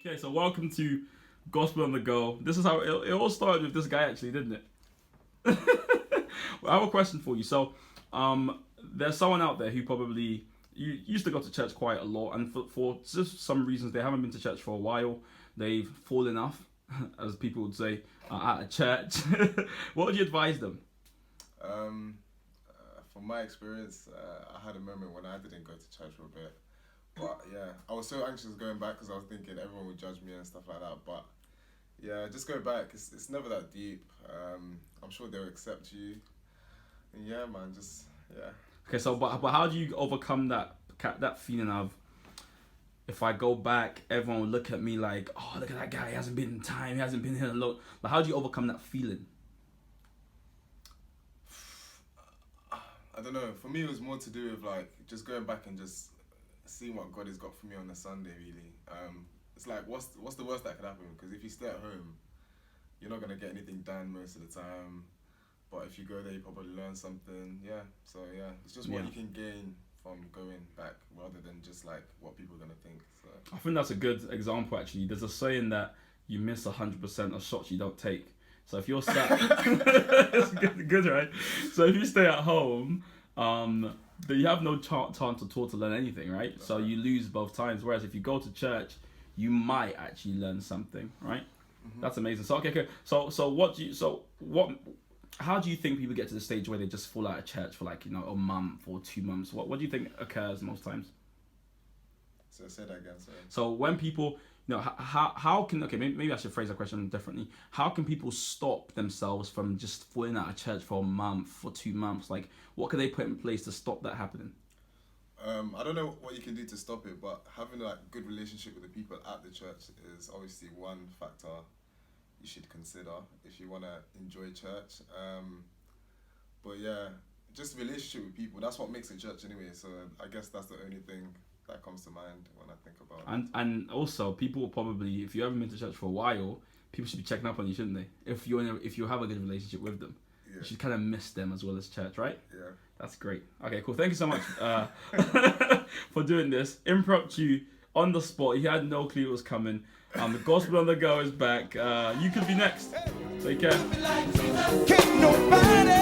Okay, so welcome to Gospel on the Go. This is how it all started with this guy, actually, didn't it? Well, I have a question for you. So, there's someone out there who probably you used to go to church quite a lot, and for just some reasons they haven't been to church for a while. They've fallen off, as people would say, at a church. What would you advise them? From my experience, I had a moment when I didn't go to church for a bit. But yeah, I was so anxious going back because I was thinking everyone would judge me and stuff like that. But yeah, just go back. It's never that deep. I'm sure they'll accept you. And yeah, man, just yeah. Okay, so but how do you overcome that feeling of, if I go back, everyone will look at me like, oh, look at that guy, he hasn't been in time, he hasn't been here a lot. But how do you overcome that feeling? I don't know. For me, it was more to do with like just going back and just seeing what God has got for me on a Sunday. Really, it's like what's the worst that could happen? Because if you stay at home, you're not gonna get anything done most of the time. But if you go there, you probably learn something. Yeah. So yeah, it's just what you can gain from going back rather than just like what people are gonna think. So I think that's a good example, actually. There's a saying that you miss 100% of shots you don't take. So if you're sat, it's good, right? So if you stay at home, then you have no chance at all to learn anything, right? So you lose both times. Whereas if you go to church, you might actually learn something, right? Mm-hmm. That's amazing. So okay. So how do you think people get to the stage where they just fall out of church for like, a month or 2 months? What do you think occurs most times? So say that again. Sorry. So when people, how can, okay, maybe I should phrase that question differently. How can people stop themselves from just falling out of church for a month, for 2 months? Like, what can they put in place to stop that happening? I don't know what you can do to stop it, but having like good relationship with the people at the church is obviously one factor you should consider if you want to enjoy church. But yeah, just relationship with people, that's what makes a church anyway. So I guess that's the only thing that comes to mind when I think about it. And also, people will probably, if you haven't been to church for a while, people should be checking up on you, shouldn't they? If you have a good relationship with them, you should kind of miss them as well as church, right? Yeah. That's great. Okay, cool. Thank you so much for doing this. Impromptu, on the spot. He had no clue it was coming. The Gospel on the Go is back. You could be next. Take care. Can't nobody